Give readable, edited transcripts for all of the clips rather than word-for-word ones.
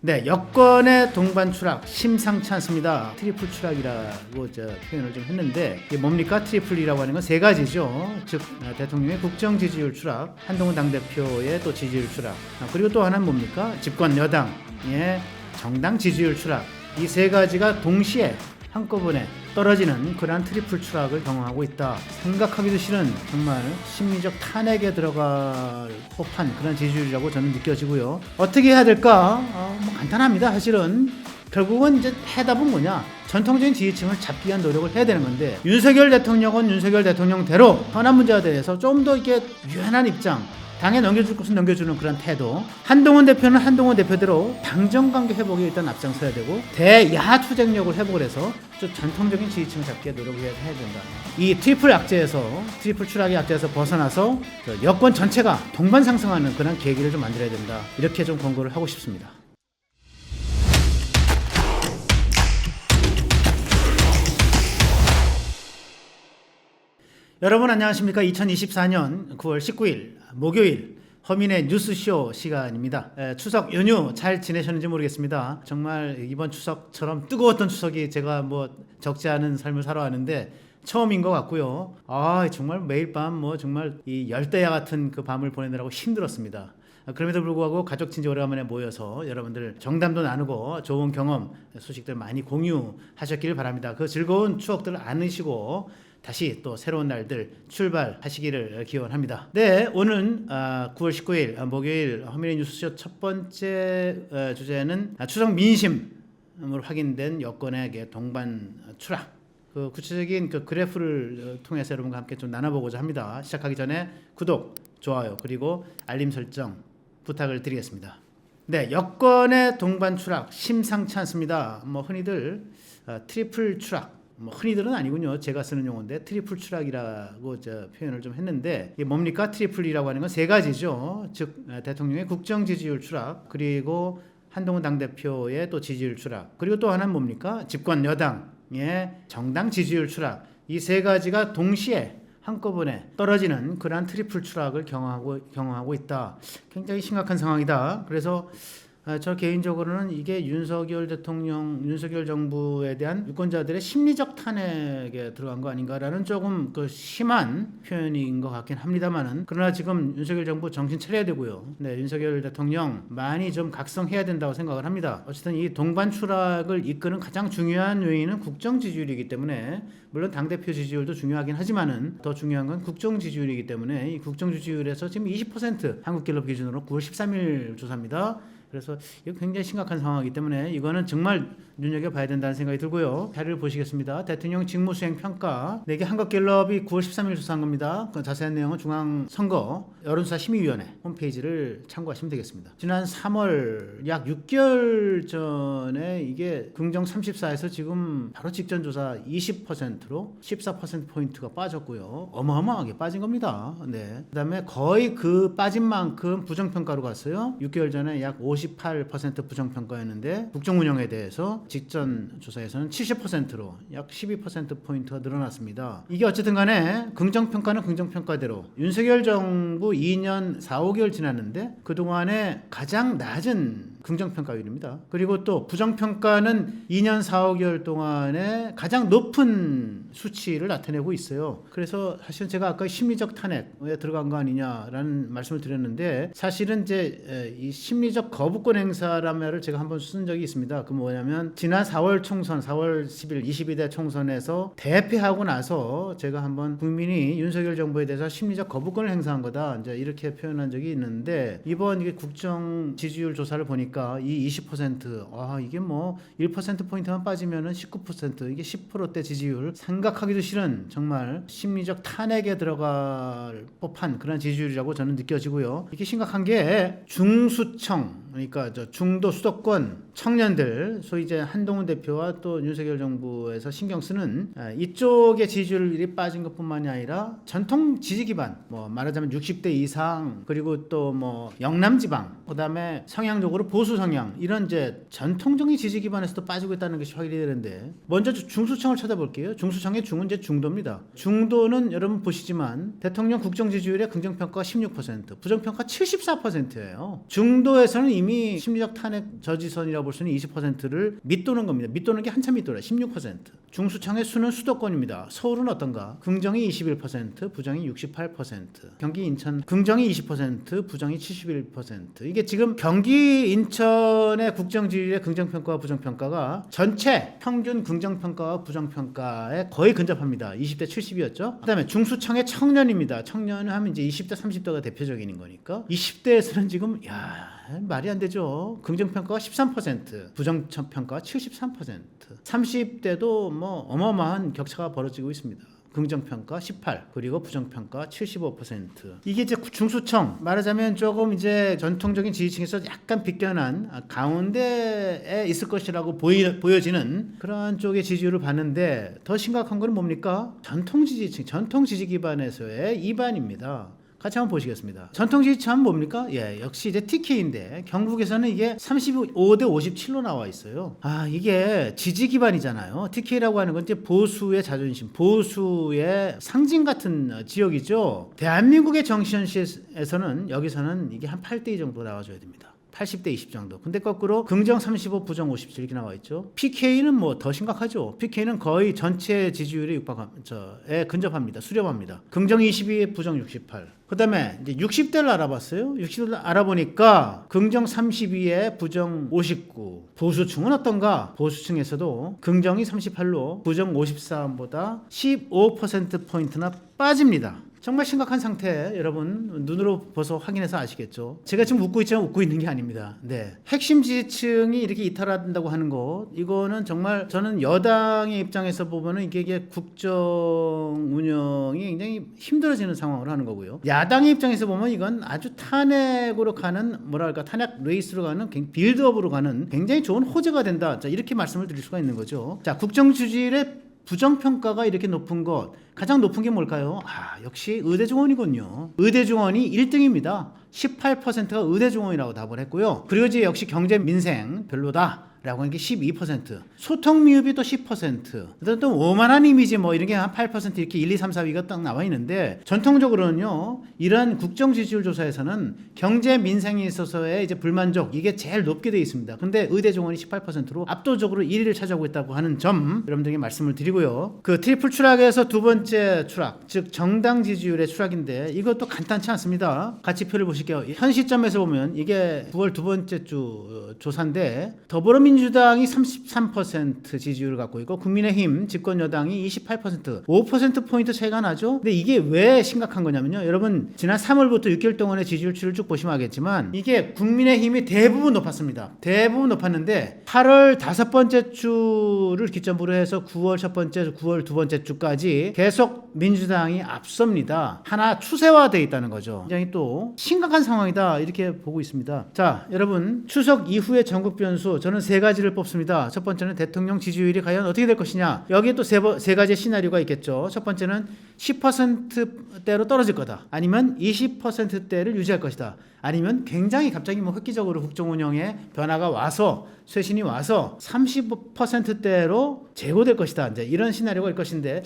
네, 여권의 동반 추락 심상치 않습니다. 트리플 추락이라고 표현을 좀 했는데 이게 뭡니까? 트리플이라고 하는 건 세 가지죠. 즉 대통령의 국정 지지율 추락, 한동훈 당대표의 또 지지율 추락, 그리고 또 하나는 뭡니까? 집권 여당의 정당 지지율 추락. 이 세 가지가 동시에 한꺼번에 떨어지는 그러한 트리플 추락을 경험하고 있다. 생각하기도 싫은 정말 심리적 탄핵에 들어갈 법한 그런 지지율이라고 저는 느껴지고요. 어떻게 해야 될까? 간단합니다. 사실은 결국은 이제 해답은 뭐냐? 전통적인 지지층을 잡기 위한 노력을 해야 되는 건데, 윤석열 대통령은 윤석열 대통령대로 현안 문제에 대해서 좀 더 이렇게 유연한 입장, 당에 넘겨줄 것은 넘겨주는 그런 태도. 한동훈 대표는 한동훈 대표대로 당정관계 회복에 일단 앞장서야 되고, 대야 투쟁력을 회복을 해서 좀 전통적인 지지층 잡기에 노력을 해야 된다. 이 트리플 추락의 악재에서 벗어나서 여권 전체가 동반 상승하는 그런 계기를 좀 만들어야 된다. 이렇게 좀 권고를 하고 싶습니다. 여러분 안녕하십니까? 2024년 9월 19일 목요일 허민의 뉴스쇼 시간입니다. 추석 연휴 잘 지내셨는지 모르겠습니다. 정말 이번 추석처럼 뜨거웠던 추석이 제가 적지 않은 삶을 살아왔는데 처음인 것 같고요. 정말 매일 밤 정말 이 열대야 같은 그 밤을 보내느라고 힘들었습니다. 그럼에도 불구하고 가족 친지 오래간만에 모여서 여러분들 정담도 나누고 좋은 경험 소식들 많이 공유하셨길 바랍니다. 그 즐거운 추억들을 안으시고 다시 또 새로운 날들 출발하시기를 기원합니다. 네, 오늘 9월 19일 목요일 허민의 뉴스쇼 첫 번째 주제는 추석 민심으로 확인된 여권의 동반 추락. 그 구체적인 그 그래프를 통해서 여러분과 함께 좀 나눠보고자 합니다. 시작하기 전에 구독, 좋아요, 그리고 알림 설정 부탁을 드리겠습니다. 네, 여권의 동반 추락 심상치 않습니다. 흔히들 트리플 추락, 흔히들은 아니군요. 제가 쓰는 용어인데 트리플 추락이라고 표현을 좀 했는데 이게 뭡니까? 트리플이라고 하는 건 세 가지죠. 즉 대통령의 국정 지지율 추락, 그리고 한동훈 당대표의 또 지지율 추락, 그리고 또 하나는 뭡니까? 집권 여당의 정당 지지율 추락. 이 세 가지가 동시에 한꺼번에 떨어지는 그러한 트리플 추락을 경험하고 있다. 굉장히 심각한 상황이다. 그래서 저 개인적으로는 이게 윤석열 정부에 대한 유권자들의 심리적 탄핵에 들어간 거 아닌가라는 조금 그 심한 표현인 것 같긴 합니다만은, 그러나 지금 윤석열 정부 정신 차려야 되고요. 네, 윤석열 대통령 많이 좀 각성해야 된다고 생각을 합니다. 어쨌든 이 동반 추락을 이끄는 가장 중요한 요인은 국정 지지율이기 때문에, 물론 당대표 지지율도 중요하긴 하지만은 더 중요한 건 국정 지지율이기 때문에 이 국정 지지율에서 지금 20% 한국갤럽 기준으로 9월 13일 조사입니다. 그래서 이거 굉장히 심각한 상황이기 때문에 이거는 정말 눈여겨봐야 된다는 생각이 들고요. 자료를 보시겠습니다. 대통령 직무수행 평가, 이게 한국갤럽이 9월 13일 조사한 겁니다. 그 자세한 내용은 중앙선거 여론조사 심의위원회 홈페이지를 참고하시면 되겠습니다. 지난 3월 약 6개월 전에 이게 긍정 34에서 지금 바로 직전 조사 20%로 14%포인트가 빠졌고요. 어마어마하게 빠진 겁니다. 네. 그 다음에 거의 그 빠진 만큼 부정평가로 갔어요. 6개월 전에 약 58% 부정평가였는데 국정 운영에 대해서 직전 조사에서는 70%로 약 12%포인트가 늘어났습니다. 이게 어쨌든 간에 긍정평가는 긍정평가대로 윤석열 정부 2년 4, 5개월 지났는데 그동안에 가장 낮은 긍정평가율입니다. 그리고 또 부정평가는 2년 4, 5개월 동안에 가장 높은 수치를 나타내고 있어요. 그래서 사실은 제가 아까 심리적 탄핵에 들어간 거 아니냐라는 말씀을 드렸는데, 사실은 이제 이 심리적 거부권 행사라는 말을 제가 한번 쓴 적이 있습니다. 그 뭐냐면 지난 4월 총선, 4월 10일 22대 총선에서 대패하고 나서 제가 한번 국민이 윤석열 정부에 대해서 심리적 거부권을 행사한 거다, 이제 이렇게 표현한 적이 있는데, 이번 이게 국정 지지율 조사를 보니까 이 20%, 이게 1%포인트만 빠지면은 19%, 이게 10%대 지지율, 생각하기도 싫은 정말 심리적 탄핵에 들어갈 법한 그런 지지율이라고 저는 느껴지고요. 이게 심각한 게 중수청, 그러니까 중도 수도권 청년들, 소위 이제 한동훈 대표와 또 윤석열 정부에서 신경 쓰는 이쪽의 지지율이 빠진 것뿐만이 아니라 전통 지지 기반, 말하자면 60대 이상, 그리고 또 영남 지방, 그다음에 성향적으로 보수 성향, 이런 이제 전통적인 지지 기반에서도 빠지고 있다는 것이 확인이 되는데, 먼저 중수청을 찾아볼게요. 중수청의 중은 이제 중도입니다. 중도는 여러분 보시지만 대통령 국정 지지율의 긍정평가가 16%, 부정평가 74%예요. 중도에서는 이미 이미 심리적 탄핵 저지선이라고 볼 수는 20%를 밑도는 겁니다. 밑도는 게 한참 밑도라. 16%. 중수청의 수는 수도권입니다. 서울은 어떤가? 긍정이 21%, 부정이 68%. 경기 인천 긍정이 20%, 부정이 71%. 이게 지금 경기 인천의 국정지휘의 긍정평가와 부정평가가 전체 평균 긍정평가와 부정평가에 거의 근접합니다. 20대 70이었죠. 그다음에 중수청의 청년입니다. 청년을 하면 이제 20대 30대가 대표적인 거니까 20대에서는 지금 말이 안 되죠. 긍정평가가 13%, 부정평가가 73%. 30대도 뭐 어마어마한 격차가 벌어지고 있습니다. 긍정평가 18, 그리고 부정평가 75%. 이게 이제 중수청, 말하자면 조금 이제 전통적인 지지층에서 약간 비껴난 가운데에 있을 것이라고 보여지는 그런 쪽의 지지율을 봤는데, 더 심각한 건 뭡니까? 전통 지지층, 전통 지지 기반에서의 이반입니다. 같이 한번 보시겠습니다. 전통 지지층은 뭡니까? 역시 이제 TK인데 경북에서는 이게 35대 57로 나와 있어요. 이게 지지 기반이잖아요. TK라고 하는 건 이제 보수의 자존심, 보수의 상징 같은 지역이죠. 대한민국의 정치현실에서는 여기서는 이게 한 8대2 정도 나와줘야 됩니다. 80대 20 정도. 근데 거꾸로 긍정 35, 부정 57 이렇게 나와 있죠. PK는 뭐 더 심각하죠. PK는 거의 전체 지지율에 근접합니다. 수렴합니다. 긍정 22, 부정 68. 그다음에 이제 60대를 알아봤어요. 60대를 알아보니까 긍정 32에 부정 59. 보수층은 어떤가? 보수층에서도 긍정이 38로 부정 53보다 15% 포인트나 빠집니다. 정말 심각한 상태, 여러분 눈으로 보서 확인해서 아시겠죠. 제가 지금 웃고 있지만 웃고 있는 게 아닙니다. 핵심 지지층이 이렇게 이탈한다고 하는 거, 이거는 정말 저는 여당의 입장에서 보면은 이게 국정 운영이 굉장히 힘들어지는 상황으로 하는 거고요. 야당의 입장에서 보면 이건 아주 탄핵으로 가는, 탄핵 레이스로 가는, 빌드업으로 가는 굉장히 좋은 호재가 된다. 자, 이렇게 말씀을 드릴 수가 있는 거죠. 자, 국정 지지율의 부정평가가 이렇게 높은 것, 가장 높은 게 뭘까요? 역시 의대중원이군요. 의대중원이 1등입니다. 18%가 의대중원이라고 답을 했고요. 그리고 이제 역시 경제 민생 별로다 라고 하는 게 12%, 소통 미흡이 또 10%, 또 오만한 이미지 뭐 이런 게 한 8% 이렇게 1, 2, 3, 4위가 딱 나와 있는데, 전통적으로는요 이런 국정 지지율 조사에서는 경제 민생에 있어서의 이제 불만족, 이게 제일 높게 되어 있습니다. 근데 의대 정원이 18%로 압도적으로 1위를 차지하고 있다고 하는 점 여러분들에게 말씀을 드리고요. 그 트리플 추락에서 두 번째 추락, 즉 정당 지지율의 추락인데 이것도 간단치 않습니다. 같이 표를 보실게요. 현 시점에서 보면 이게 9월 두 번째 주 조사인데, 더불어민주당이 33% 지지율을 갖고 있고 국민의힘 집권 여당이 28%, 5%포인트 차이가 나죠. 근데 이게 왜 심각한 거냐면요, 여러분 지난 3월부터 6개월 동안의 지지율치를 쭉 보시면 알겠지만 이게 국민의힘이 대부분 높았습니다. 대부분 높았는데 8월 다섯 번째 주를 기점으로 해서 9월 첫 번째, 9월 두 번째 주까지 계속 민주당이 앞섭니다. 하나 추세화되어 있다는 거죠. 굉장히 또 심각한 상황이다 이렇게 보고 있습니다. 자, 여러분 추석 이후의 전국 변수, 저는 세 가지를 뽑습니다. 첫 번째는 대통령 지지율이 과연 어떻게 될 것이냐. 여기에 또 세 가지 시나리오가 있겠죠. 첫 번째는 10%대로 떨어질 거다. 아니면 20%대를 유지할 것이다. 아니면 굉장히 갑자기 뭐 획기적으로 국정 운영에 변화가 와서, 쇄신이 와서 30%대로 제고될 것이다. 이제 이런 시나리오가 일 것인데,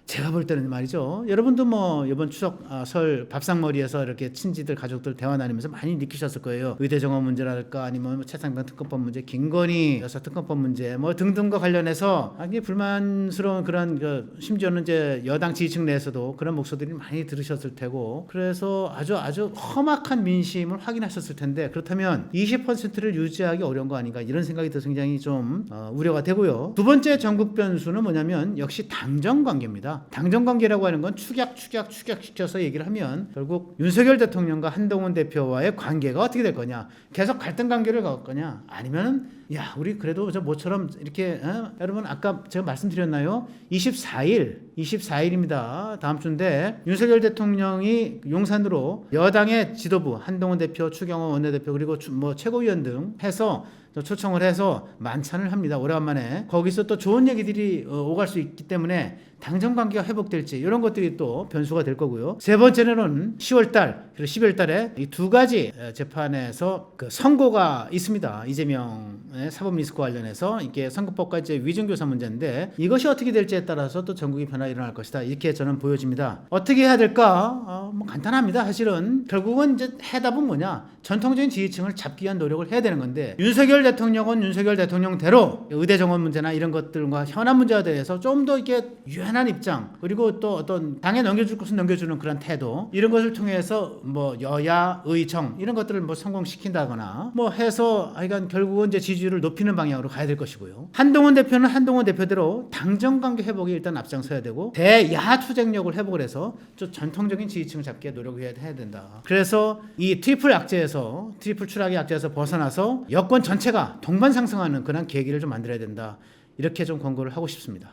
제가 볼 때는 말이죠, 여러분도 뭐 이번 추석 설 밥상머리에서 이렇게 친지들 가족들 대화 나누면서 많이 느끼셨을 거예요. 의대 정원 문제랄까, 아니면 뭐 최상병 특검법 문제, 김건희 여사 특검법 문제 뭐 등등과 관련해서 굉장히 불만스러운 그런 심지어는 이제 여당 지지층 내에서도 그런 목소리들이 많이 들으셨을 테고, 그래서 아주 험악한 민심을 확인하셨을 텐데, 그렇다면 20%를 유지하기 어려운 거 아닌가, 이런 생각이 들어서 굉장히 좀 우려가 되고요. 두 번째 전국 변수는 뭐냐면 역시 당정 관계입니다. 당정 관계라고 하는 건 축약시켜서 얘기를 하면 결국 윤석열 대통령과 한동훈 대표와의 관계가 어떻게 될 거냐, 계속 갈등 관계를 가올 거냐, 아니면 우리 그래도 저 모처럼 이렇게 여러분 아까 제가 말씀드렸나요? 24일입니다. 다음 주인데 윤석열 대통령이 용산으로 여당의 지도부, 한동훈 대표, 추경호 원내대표, 그리고 뭐 최고위원 등 해서 초청을 해서 만찬을 합니다. 오래간만에. 거기서 또 좋은 얘기들이 오갈 수 있기 때문에 당정 관계가 회복될지 이런 것들이 또 변수가 될 거고요. 세 번째는 10월달 그리고 11월달에 이 두 가지 재판에서 그 선고가 있습니다. 이재명의 사법 리스크 관련해서 이게 선거법과 이제 위증교사 문제인데 이것이 어떻게 될지에 따라서 또 전국이 변화가 일어날 것이다. 이렇게 저는 보여집니다. 어떻게 해야 될까? 뭐 간단합니다. 사실은 결국은 이제 해답은 뭐냐? 전통적인 지지층을 잡기 위한 노력을 해야 되는 건데 윤석열 대통령은 윤석열 대통령대로 의대 정원 문제나 이런 것들과 현안 문제에 대해서 좀 더 이렇게 유연한 입장 그리고 또 어떤 당에 넘겨줄 것은 넘겨주는 그런 태도 이런 것을 통해서 뭐 여야 의정 이런 것들을 뭐 성공시킨다거나 뭐 해서 하여간 결국은 이제 지지율을 높이는 방향으로 가야 될 것이고요. 한동훈 대표는 한동훈 대표대로 당정 관계 회복에 일단 앞장서야 되고 대야 투쟁력을 회복을 해서 좀 전통적인 지지층을 잡기에 노력을 해야 된다. 그래서 이 트리플 악재에서 트리플 추락의 악재에서 벗어나서 여권 전체가 동반 상승하는 그런 계기를 좀 만들어야 된다. 이렇게 좀 권고를 하고 싶습니다.